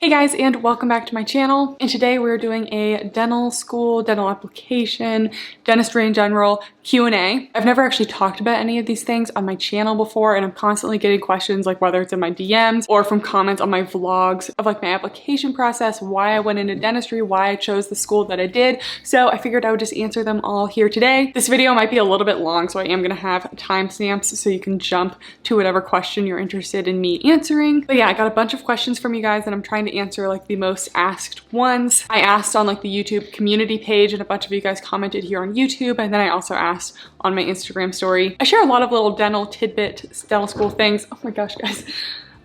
Hey guys, and welcome back to my channel. And today we're doing a dental school, dental application, dentistry in general Q&A. I've never actually talked about any of these things on my channel before, and I'm constantly getting questions like whether it's in my DMs or from comments on my vlogs of like my application process, why I went into dentistry, why I chose the school that I did. So I figured I would just answer them all here today. This video might be a little bit long, so I am gonna have timestamps so you can jump to whatever question you're interested in me answering. But yeah, I got a bunch of questions from you guys and I'm trying to answer like the most asked ones. I asked on like the YouTube community page and a bunch of you guys commented here on YouTube, and then I also asked on my Instagram story. I share a lot of little dental tidbit, dental school things. Oh my gosh, guys.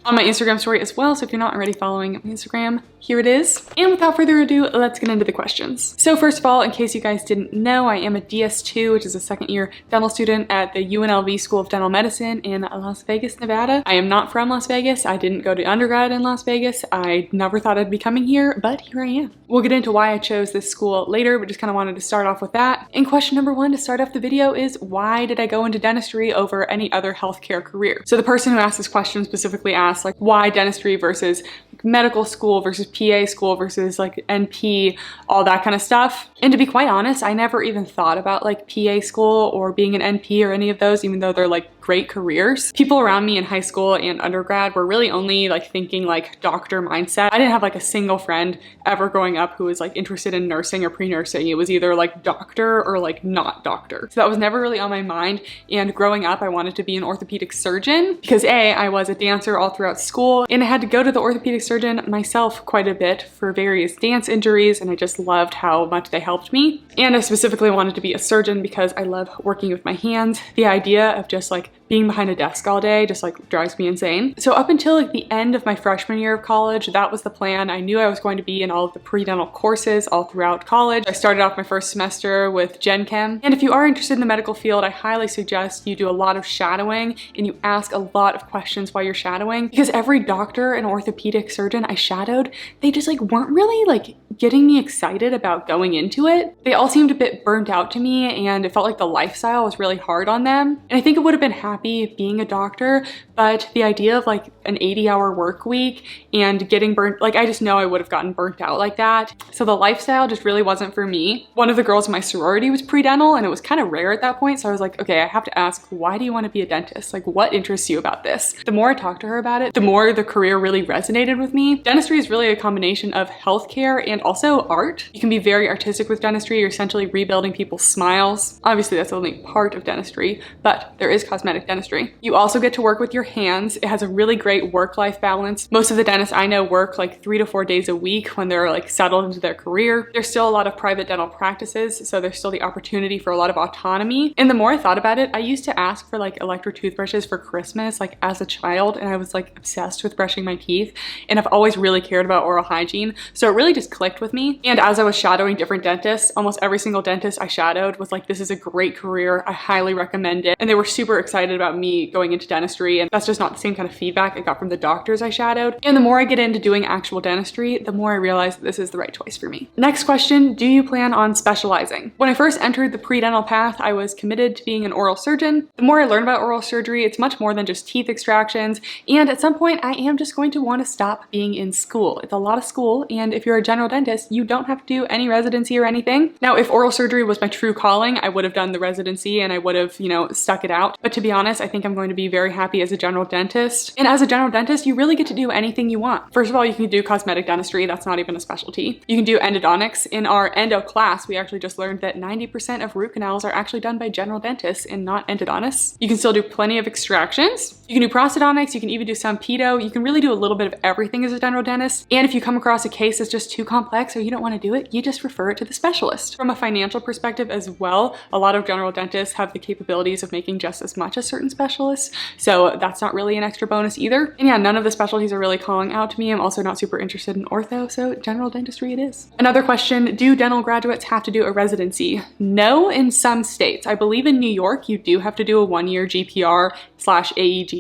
On my Instagram story as well, so if you're not already following my Instagram, here it is. And without further ado, let's get into the questions. So first of all, in case you guys didn't know, I am a DS2, which is a second year dental student at the UNLV School of Dental Medicine in Las Vegas, Nevada. I am not from Las Vegas. I didn't go to undergrad in Las Vegas. I never thought I'd be coming here, but here I am. We'll get into why I chose this school later, but just kind of wanted to start off with that. And question number one to start off the video is, why did I go into dentistry over any other healthcare career? So the person who asked this question specifically asked like, why dentistry versus medical school versus PA school versus like NP, all that kind of stuff. And to be quite honest, I never even thought about like PA school or being an NP or any of those, even though they're like great careers. People around me in high school and undergrad were really only like thinking like doctor mindset. I didn't have like a single friend ever growing up who was like interested in nursing or pre-nursing. It was either like doctor or like not doctor. So that was never really on my mind. And growing up, I wanted to be an orthopedic surgeon because I was a dancer all throughout school and I had to go to the orthopedic surgeon myself quite a bit for various dance injuries, and I just loved how much they helped me. And I specifically wanted to be a surgeon because I love working with my hands. The idea of just like being behind a desk all day just like drives me insane. So up until like the end of my freshman year of college, that was the plan. I knew I was going to be in all of the pre-dental courses all throughout college. I started off my first semester with Gen Chem. And if you are interested in the medical field, I highly suggest you do a lot of shadowing and you ask a lot of questions while you're shadowing, because every doctor and orthopedic surgeon I shadowed, they just like weren't really like getting me excited about going into it. They all seemed a bit burnt out to me, and it felt like the lifestyle was really hard on them. And I think it would have been happy being a doctor, but the idea of like an 80-hour work week and getting burnt, like I just know I would have gotten burnt out like that. So the lifestyle just really wasn't for me. One of the girls in my sorority was pre-dental and it was kind of rare at that point. So I was like, okay, I have to ask, why do you want to be a dentist? Like, what interests you about this? The more I talked to her about it, the more the career really resonated with me. Dentistry is really a combination of healthcare and also art. You can be very artistic with dentistry. You're essentially rebuilding people's smiles. Obviously that's only part of dentistry, but there is cosmetic dentistry. You also get to work with your hands. It has a really great work-life balance. Most of the dentists I know work like 3 to 4 days a week when they're like settled into their career. There's still a lot of private dental practices, so there's still the opportunity for a lot of autonomy. And the more I thought about it, I used to ask for like electric toothbrushes for Christmas like as a child, and I was like obsessed with brushing my teeth, and I've always really cared about oral hygiene, so it really just clicked with me. And as I was shadowing different dentists, almost every single dentist I shadowed was like, this is a great career, I highly recommend it, and they were super excited about me going into dentistry. And that's just not the same kind of feedback I got from the doctors I shadowed. And the more I get into doing actual dentistry, the more I realize that this is the right choice for me. Next question, do you plan on specializing? When I first entered the pre-dental path, I was committed to being an oral surgeon. The more I learn about oral surgery, it's much more than just teeth extractions. And at some point, I am just going to want to stop being in school. It's a lot of school, and if you're a general dentist, you don't have to do any residency or anything. Now, if oral surgery was my true calling, I would have done the residency and I would have, you know, stuck it out. But to be honest, I think I'm going to be very happy as a general dentist. And as a general dentist, you really get to do anything you want. First of all, you can do cosmetic dentistry. That's not even a specialty. You can do endodontics. In our endo class, we actually just learned that 90% of root canals are actually done by general dentists and not endodontists. You can still do plenty of extractions. You can do prosthodontics. You can even do some pedo. You can really do a little bit of everything as a general dentist. And if you come across a case that's just too complex or you don't want to do it, you just refer it to the specialist. From a financial perspective as well, a lot of general dentists have the capabilities of making just as much as certain specialists. So that's not really an extra bonus either. And yeah, none of the specialties are really calling out to me. I'm also not super interested in ortho, so general dentistry it is. Another question, do dental graduates have to do a residency? No, in some states. I believe in New York, you do have to do a 1-year GPR/AEGD.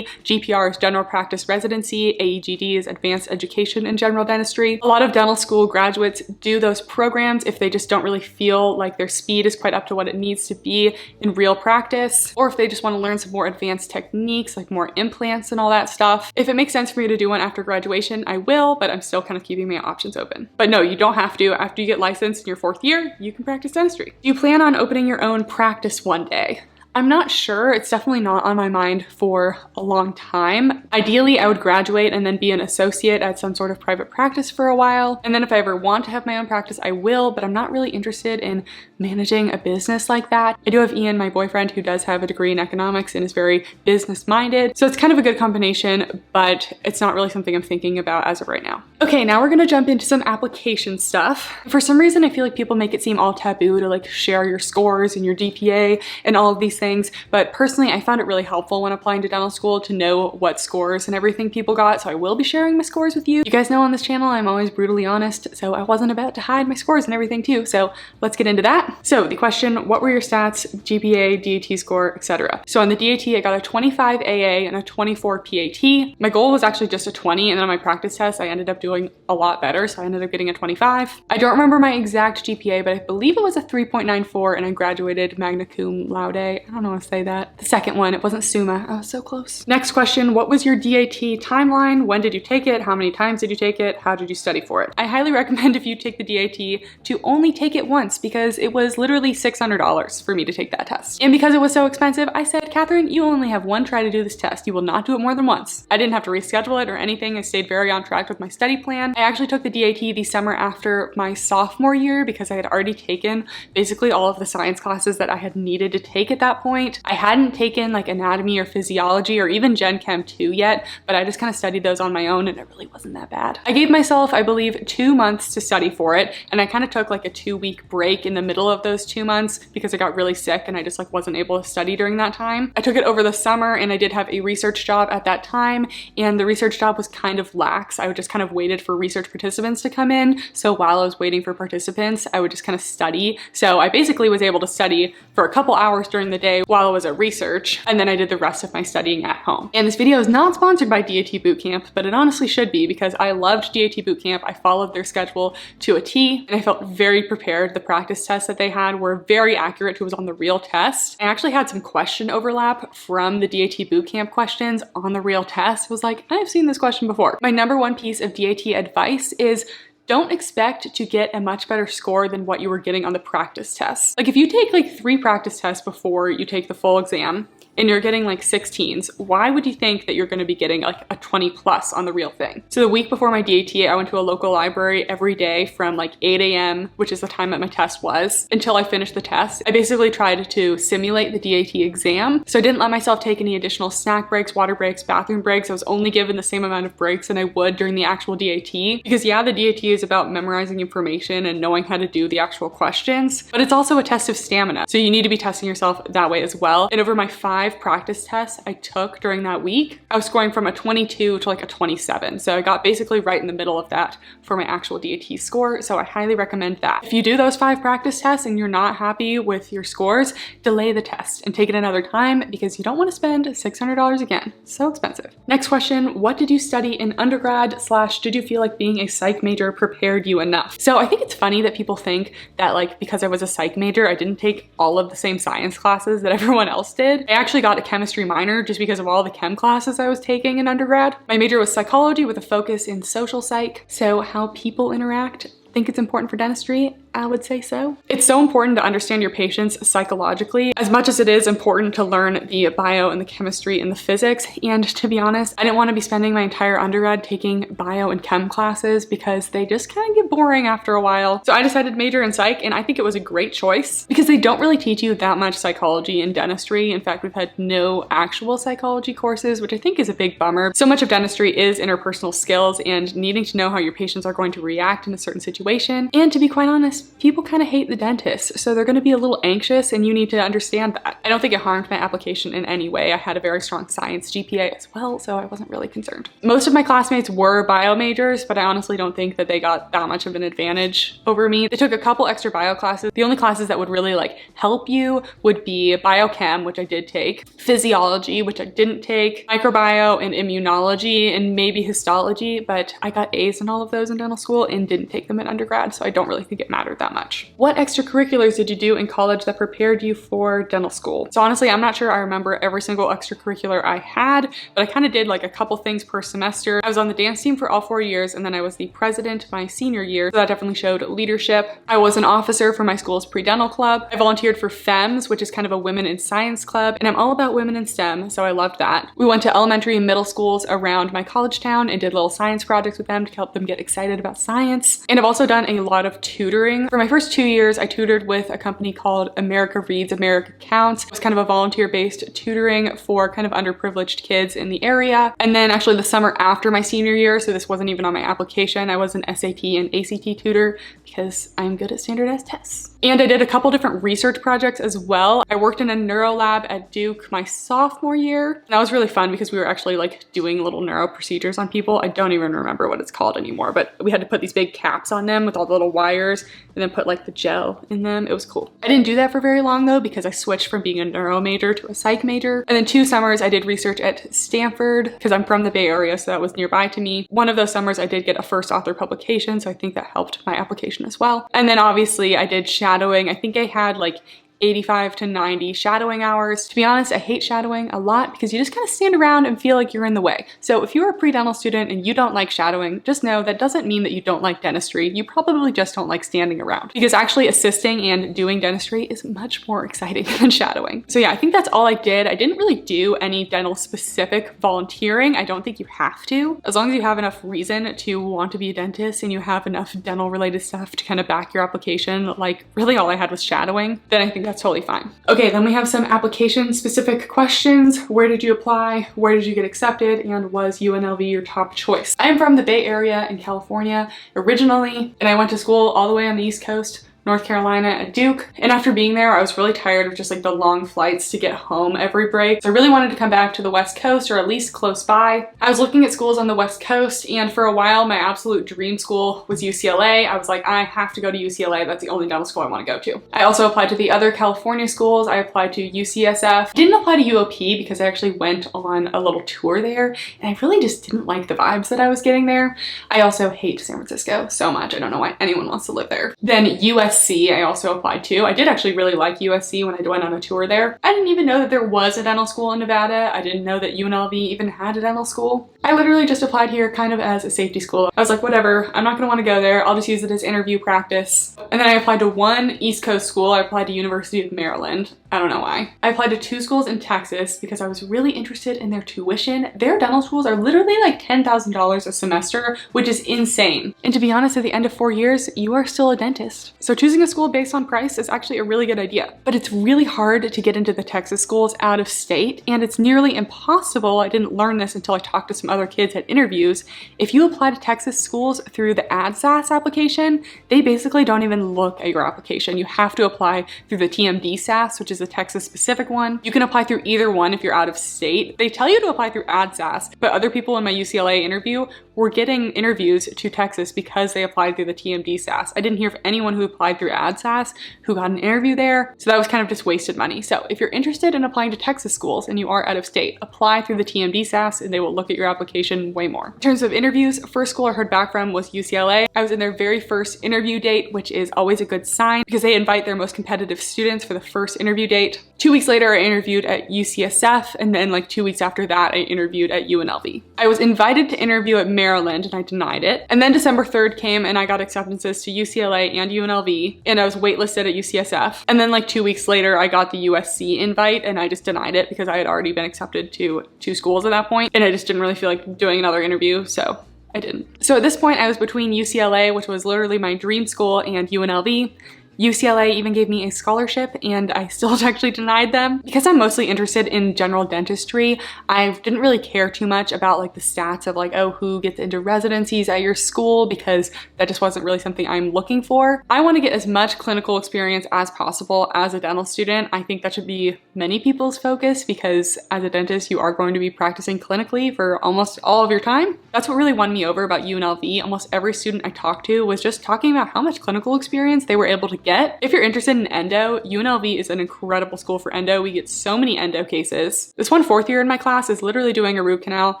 GPR is general practice residency. AEGD is advanced education in general dentistry. A lot of dental school graduates do those programs if they just don't really feel like their speed is quite up to what it needs to be in real practice, or if they just want to learn learn some more advanced techniques, like more implants and all that stuff. If it makes sense for me to do one after graduation, I will, but I'm still kind of keeping my options open. But no, you don't have to. After you get licensed in your 4th year, you can practice dentistry. Do you plan on opening your own practice one day? I'm not sure. It's definitely not on my mind for a long time. Ideally, I would graduate and then be an associate at some sort of private practice for a while. And then if I ever want to have my own practice, I will, but I'm not really interested in managing a business like that. I do have Ian, my boyfriend, who does have a degree in economics and is very business-minded. So it's kind of a good combination, but it's not really something I'm thinking about as of right now. Okay, now we're gonna jump into some application stuff. For some reason, I feel like people make it seem all taboo to like share your scores and your GPA and all of these things, but personally I found it really helpful when applying to dental school to know what scores and everything people got, so I will be sharing my scores with you. You guys know on this channel I'm always brutally honest, so I wasn't about to hide my scores and everything too, so let's get into that. So the question, what were your stats, GPA, DAT score, etc.? So on the DAT I got a 25 AA and a 24 PAT. My goal was actually just a 20, and then on my practice test I ended up doing a lot better, so I ended up getting a 25. I don't remember my exact GPA, but I believe it was a 3.94 and I graduated magna cum laude. I don't know how to say that. The second one, it wasn't summa. I was so close. Next question, what was your DAT timeline? When did you take it? How many times did you take it? How did you study for it? I highly recommend if you take the DAT to only take it once, because it was literally $600 for me to take that test. And because it was so expensive, I said, Kathryn, you only have one try to do this test. You will not do it more than once. I didn't have to reschedule it or anything. I stayed very on track with my study plan. I actually took the DAT the summer after my sophomore year because I had already taken basically all of the science classes that I had needed to take at that point. I hadn't taken like anatomy or physiology or even Gen Chem 2 yet, but I just kind of studied those on my own and it really wasn't that bad. I gave myself, I believe, 2 months to study for it, and I kind of took like a 2-week break in the middle of those 2 months because I got really sick and I just like wasn't able to study during that time. I took it over the summer and I did have a research job at that time, and the research job was kind of lax. I would just kind of waited for research participants to come in, so while I was waiting for participants I would just kind of study. So I basically was able to study for a couple hours during the day while I was at research, and then I did the rest of my studying at home. And this video is not sponsored by DAT Bootcamp, but it honestly should be because I loved DAT Bootcamp. I followed their schedule to a T and I felt very prepared. The practice tests that they had were very accurate to what was on the real test. I actually had some question overlap from the DAT Bootcamp questions on the real test. I was like, I've seen this question before. My number one piece of DAT advice is don't expect to get a much better score than what you were getting on the practice test. Like if you take like 3 practice tests before you take the full exam and you're getting like 16s, why would you think that you're gonna be getting like a 20 plus on the real thing? So the week before my DAT, I went to a local library every day from like 8 a.m., which is the time that my test was, until I finished the test. I basically tried to simulate the DAT exam. So I didn't let myself take any additional snack breaks, water breaks, bathroom breaks. I was only given the same amount of breaks than I would during the actual DAT. Because yeah, the DAT is about memorizing information and knowing how to do the actual questions, but it's also a test of stamina. So you need to be testing yourself that way as well. And over my 5 practice tests I took during that week, I was scoring from a 22 to like a 27. So I got basically right in the middle of that for my actual DAT score. So I highly recommend that. If you do those 5 practice tests and you're not happy with your scores, delay the test and take it another time because you don't want to spend $600 again. So expensive. Next question, what did you study in undergrad / did you feel like being a psych major prepared you enough? So I think it's funny that people think that like because I was a psych major, I didn't take all of the same science classes that everyone else did. I actually got a chemistry minor just because of all the chem classes I was taking in undergrad. My major was psychology with a focus in social psych. So how people interact, think it's important for dentistry? I would say so. It's so important to understand your patients psychologically as much as it is important to learn the bio and the chemistry and the physics. And to be honest, I didn't want to be spending my entire undergrad taking bio and chem classes because they just kind of get boring after a while. So I decided to major in psych, and I think it was a great choice because they don't really teach you that much psychology in dentistry. In fact, we've had no actual psychology courses, which I think is a big bummer. So much of dentistry is interpersonal skills and needing to know how your patients are going to react in a certain situation. And to be quite honest, people kind of hate the dentist, so they're going to be a little anxious and you need to understand that. I don't think it harmed my application in any way. I had a very strong science GPA as well, so I wasn't really concerned. Most of my classmates were bio majors, but I honestly don't think that they got that much of an advantage over me. They took a couple extra bio classes. The only classes that would really like help you would be biochem, which I did take, physiology, which I didn't take, microbiome and immunology, and maybe histology, but I got A's in all of those in dental school and didn't take them in undergrad, so I don't really think it mattered that much. What extracurriculars did you do in college that prepared you for dental school? So honestly, I'm not sure I remember every single extracurricular I had, but I kind of did like a couple things per semester. I was on the dance team for all 4 years, and then I was the president my senior year, so that definitely showed leadership. I was an officer for my school's pre-dental club. I volunteered for FEMS, which is kind of a women in science club, and I'm all about women in STEM, so I loved that. We went to elementary and middle schools around my college town and did little science projects with them to help them get excited about science. And I've also done a lot of tutoring. For my first 2 years, I tutored with a company called America Reads, America Counts. It was kind of a volunteer-based tutoring for kind of underprivileged kids in the area. And then actually the summer after my senior year, so this wasn't even on my application, I was an SAT and ACT tutor because I'm good at standardized tests. And I did a couple different research projects as well. I worked in a neuro lab at Duke my sophomore year. And that was really fun because we were actually like doing little neuro procedures on people. I don't even remember what it's called anymore, but we had to put these big caps on them with all the little wires and then put like the gel in them. It was cool. I didn't do that for very long though because I switched from being a neuro major to a psych major. And then 2 summers I did research at Stanford because I'm from the Bay Area, so that was nearby to me. One of those summers I did get a first author publication, so I think that helped my application as well. And then obviously I did shadowing. I think I had like 85 to 90 shadowing hours. To be honest, I hate shadowing a lot because you just kind of stand around and feel like you're in the way. So if you're a pre-dental student and you don't like shadowing, just know that doesn't mean that you don't like dentistry. You probably just don't like standing around, because actually assisting and doing dentistry is much more exciting than shadowing. So yeah, I think that's all I did. I didn't really do any dental specific volunteering. I don't think you have to. As long as you have enough reason to want to be a dentist and you have enough dental related stuff to kind of back your application, like really all I had was shadowing, then I think that's totally fine. Okay, then we have some application specific questions. Where did you apply? Where did you get accepted? And was UNLV your top choice? I am from the Bay Area in California originally, and I went to school all the way on the East Coast, North Carolina at Duke. And after being there, I was really tired of just like the long flights to get home every break. So I really wanted to come back to the West Coast, or at least close by. I was looking at schools on the West Coast, and for a while, my absolute dream school was UCLA. I was like, I have to go to UCLA. That's the only dental school I want to go to. I also applied to the other California schools. I applied to UCSF. Didn't apply to UOP because I actually went on a little tour there, and I really just didn't like the vibes that I was getting there. I also hate San Francisco so much. I don't know why anyone wants to live there. Then USC I also applied to. I did actually really like USC when I went on a tour there. I didn't even know that there was a dental school in Nevada. I didn't know that UNLV even had a dental school. I literally just applied here kind of as a safety school. I was like, whatever, I'm not gonna want to go there. I'll just use it as interview practice. And then I applied to one East Coast school. I applied to University of Maryland. I don't know why. I applied to 2 schools in Texas because I was really interested in their tuition. Their dental schools are literally like $10,000 a semester, which is insane. And to be honest, at the end of 4 years, you are still a dentist. So choosing a school based on price is actually a really good idea. But it's really hard to get into the Texas schools out of state, and it's nearly impossible. I didn't learn this until I talked to some other kids at interviews. If you apply to Texas schools through the ADSAS application, they basically don't even look at your application. You have to apply through the TMD SAS, which is a Texas specific one. You can apply through either one if you're out of state. They tell you to apply through ADSAS, but other people in my UCLA interview were getting interviews to Texas because they applied through the TMD SAS. I didn't hear of anyone who applied through ADSAS who got an interview there, so that was kind of just wasted money. So if you're interested in applying to Texas schools and you are out of state, apply through the TMD SAS and they will look at your application way more. In terms of interviews, first school I heard back from was UCLA. I was in their very first interview date, which is always a good sign because they invite their most competitive students for the first interview date. 2 weeks later, I interviewed at UCSF, and then like 2 weeks after that, I interviewed at UNLV. I was invited to interview at Maryland and I denied it. And then December 3rd came and I got acceptances to UCLA and UNLV, and I was waitlisted at UCSF. And then like 2 weeks later, I got the USC invite and I just denied it because I had already been accepted to 2 schools at that point, and I just didn't really feel like doing another interview, so I didn't. So at this point, I was between UCLA, which was literally my dream school, and UNLV. UCLA even gave me a scholarship, and I still actually denied them. Because I'm mostly interested in general dentistry, I didn't really care too much about like the stats of like, oh, who gets into residencies at your school, because that just wasn't really something I'm looking for. I want to get as much clinical experience as possible as a dental student. I think that should be many people's focus, because as a dentist, you are going to be practicing clinically for almost all of your time. That's what really won me over about UNLV. Almost every student I talked to was just talking about how much clinical experience they were able to get. If you're interested in endo, UNLV is an incredible school for endo. We get so many endo cases. This one fourth year in my class is literally doing a root canal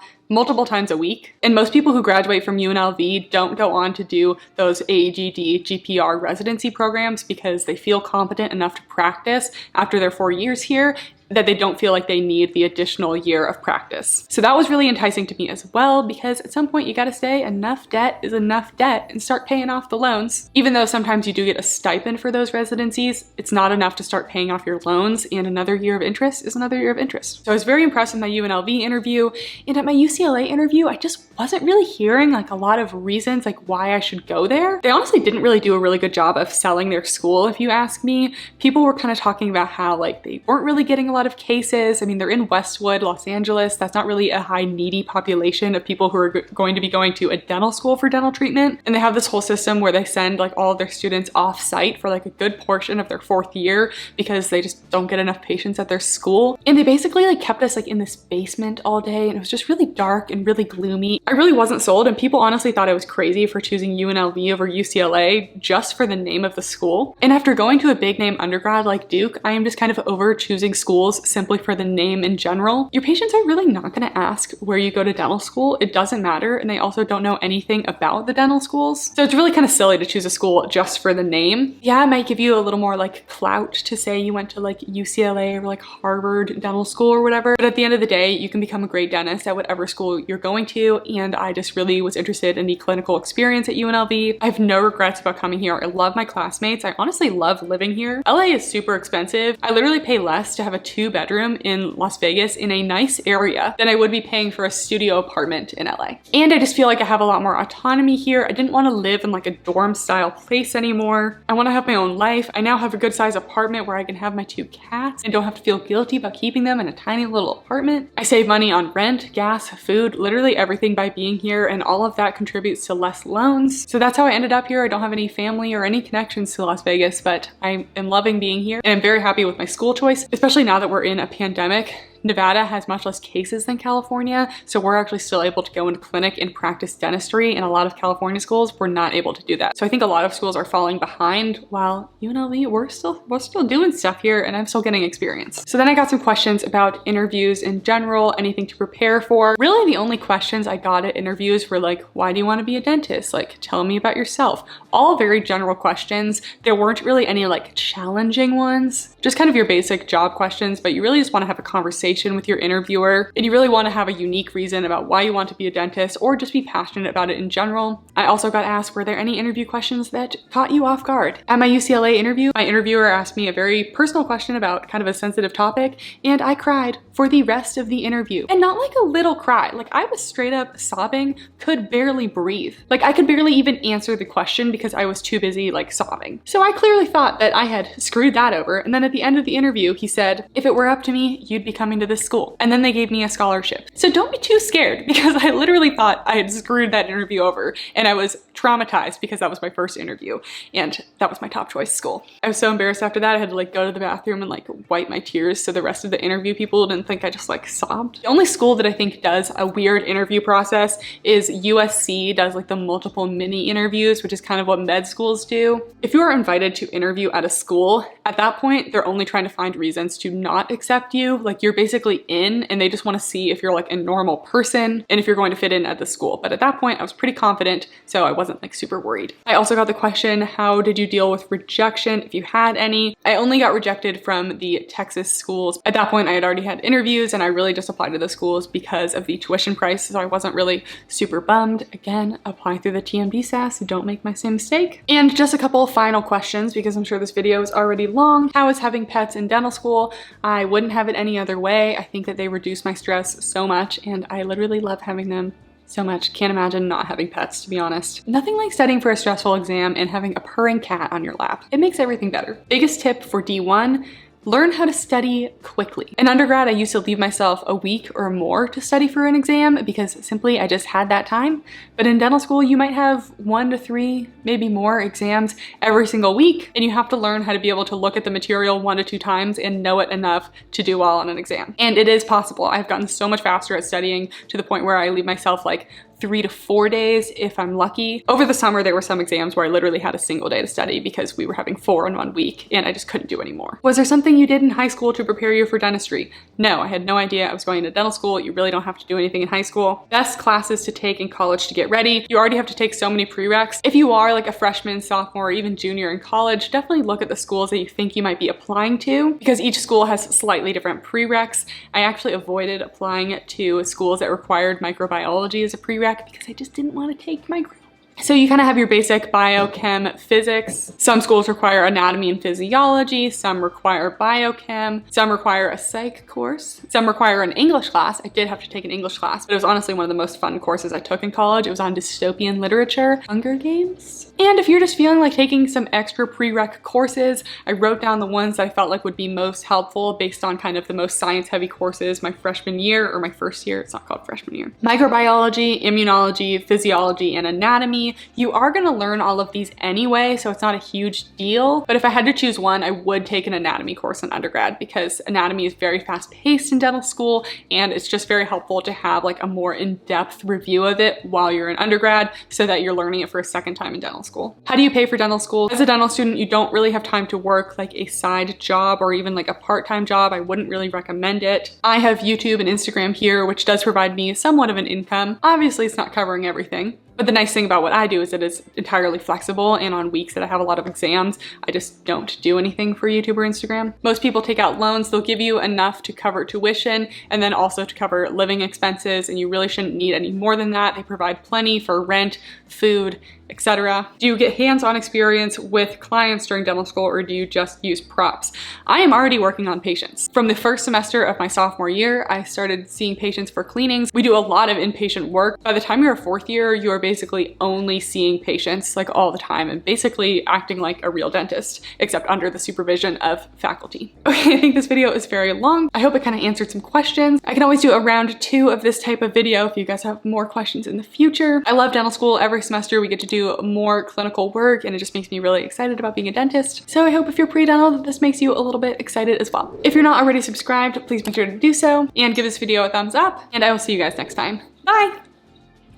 multiple times a week. And most people who graduate from UNLV don't go on to do those AGD, GPR residency programs because they feel competent enough to practice after their 4 years here, that they don't feel like they need the additional year of practice. So that was really enticing to me as well, because at some point you gotta say enough debt is enough debt and start paying off the loans. Even though sometimes you do get a stipend for those residencies, it's not enough to start paying off your loans, and another year of interest is another year of interest. So I was very impressed with my UNLV interview, and at my UCLA interview, I just wasn't really hearing like a lot of reasons like why I should go there. They honestly didn't really do a really good job of selling their school, if you ask me. People were kind of talking about how like they weren't really getting a lot of cases. I mean, they're in Westwood, Los Angeles. That's not really a high needy population of people who are going to be going to a dental school for dental treatment. And they have this whole system where they send like all of their students off site for like a good portion of their 4th year because they just don't get enough patients at their school. And they basically like kept us like in this basement all day, and it was just really dark and really gloomy. I really wasn't sold, and people honestly thought I was crazy for choosing UNLV over UCLA just for the name of the school. And after going to a big name undergrad like Duke, I am just kind of over choosing schools simply for the name in general. Your patients are really not going to ask where you go to dental school. It doesn't matter, and they also don't know anything about the dental schools. So it's really kind of silly to choose a school just for the name. Yeah, it might give you a little more like clout to say you went to like UCLA or like Harvard dental school or whatever, but at the end of the day, you can become a great dentist at whatever school you're going to, and I just really was interested in the clinical experience at UNLV. I have no regrets about coming here. I love my classmates. I honestly love living here. LA is super expensive. I literally pay less to have a 2-bedroom in Las Vegas in a nice area than I would be paying for a studio apartment in LA. And I just feel like I have a lot more autonomy here. I didn't want to live in like a dorm style place anymore. I want to have my own life. I now have a good size apartment where I can have my 2 cats and don't have to feel guilty about keeping them in a tiny little apartment. I save money on rent, gas, food, literally everything by being here, and all of that contributes to less loans. So that's how I ended up here. I don't have any family or any connections to Las Vegas, but I am loving being here, and I'm very happy with my school choice, especially now that we're in a pandemic. Nevada has much less cases than California, so we're actually still able to go into clinic and practice dentistry. In a lot of California schools, we're not able to do that. So I think a lot of schools are falling behind, while UNLV, we're still doing stuff here, and I'm still getting experience. So then I got some questions about interviews in general, anything to prepare for. Really the only questions I got at interviews were like, why do you want to be a dentist? Like, tell me about yourself. All very general questions. There weren't really any like challenging ones, just kind of your basic job questions, but you really just want to have a conversation with your interviewer, and you really want to have a unique reason about why you want to be a dentist, or just be passionate about it in general. I also got asked, were there any interview questions that caught you off guard? At my UCLA interview, my interviewer asked me a very personal question about kind of a sensitive topic, and I cried for the rest of the interview. And not like a little cry, like I was straight up sobbing, could barely breathe. Like I could barely even answer the question because I was too busy like sobbing. So I clearly thought that I had screwed that over, and then at the end of the interview, he said, if it were up to me, you'd be coming to this school. And then they gave me a scholarship. So don't be too scared, because I literally thought I had screwed that interview over, and I was traumatized because that was my first interview and that was my top choice school. I was so embarrassed after that. I had to like go to the bathroom and like wipe my tears so the rest of the interview people didn't think I just like sobbed. The only school that I think does a weird interview process is USC does like the multiple mini interviews, which is kind of what med schools do. If you are invited to interview at a school, at that point, they're only trying to find reasons to not accept you. Like you're basically in, and they just want to see if you're like a normal person and if you're going to fit in at the school. But at that point, I was pretty confident, so I wasn't like super worried. I also got the question, how did you deal with rejection, if you had any? I only got rejected from the Texas schools. At that point, I had already had interviews, and I really just applied to the schools because of the tuition price, so I wasn't really super bummed. Again, apply through the TMD SAS, so don't make my same mistake. And just a couple final questions, because I'm sure this video is already long. How is having pets in dental school? I wouldn't have it any other way. I think that they reduce my stress so much, and I literally love having them so much. Can't imagine not having pets, to be honest. Nothing like studying for a stressful exam and having a purring cat on your lap. It makes everything better. Biggest tip for D1, learn how to study quickly. In undergrad, I used to leave myself a week or more to study for an exam because simply I just had that time. But in dental school, you might have 1 to 3, maybe more exams every single week, and you have to learn how to be able to look at the material 1 to 2 times and know it enough to do well on an exam. And it is possible. I've gotten so much faster at studying to the point where I leave myself like 3 to 4 days if I'm lucky. Over the summer, there were some exams where I literally had a single day to study because we were having 4 in 1 week and I just couldn't do any more. Was there something you did in high school to prepare you for dentistry? No, I had no idea I was going to dental school. You really don't have to do anything in high school. Best classes to take in college to get ready. You already have to take so many prereqs. If you are like a freshman, sophomore, or even junior in college, definitely look at the schools that you think you might be applying to because each school has slightly different prereqs. I actually avoided applying to schools that required microbiology as a prereq because I just didn't want to take micro. So you kind of have your basic biochem physics. Some schools require anatomy and physiology, some require biochem, some require a psych course, some require an English class. I did have to take an English class, but it was honestly one of the most fun courses I took in college. It was on dystopian literature, Hunger Games. And if you're just feeling like taking some extra prereq courses, I wrote down the ones that I felt like would be most helpful based on kind of the most science-heavy courses my freshman year or my first year. It's not called freshman year. Microbiology, immunology, physiology, and anatomy. You are going to learn all of these anyway, so it's not a huge deal. But if I had to choose one, I would take an anatomy course in undergrad because anatomy is very fast-paced in dental school, and it's just very helpful to have like a more in-depth review of it while you're in undergrad so that you're learning it for a second time in dental school. How do you pay for dental school? As a dental student, you don't really have time to work like a side job or even like a part-time job. I wouldn't really recommend it. I have YouTube and Instagram here, which does provide me somewhat of an income. Obviously, it's not covering everything. But the nice thing about what I do is that it's entirely flexible, and on weeks that I have a lot of exams, I just don't do anything for YouTube or Instagram. Most people take out loans. They'll give you enough to cover tuition and then also to cover living expenses, and you really shouldn't need any more than that. They provide plenty for rent, food, etc. Do you get hands-on experience with clients during dental school, or do you just use props? I am already working on patients. From the first semester of my sophomore year, I started seeing patients for cleanings. We do a lot of inpatient work. By the time you're a 4th year, you are basically only seeing patients like all the time and basically acting like a real dentist, except under the supervision of faculty. Okay, I think this video is very long. I hope it kind of answered some questions. I can always do a round 2 of this type of video if you guys have more questions in the future. I love dental school. Every semester we get to do more clinical work, and it just makes me really excited about being a dentist. So I hope if you're pre-dental that this makes you a little bit excited as well. If you're not already subscribed, please make sure to do so and give this video a thumbs up, and I will see you guys next time. Bye!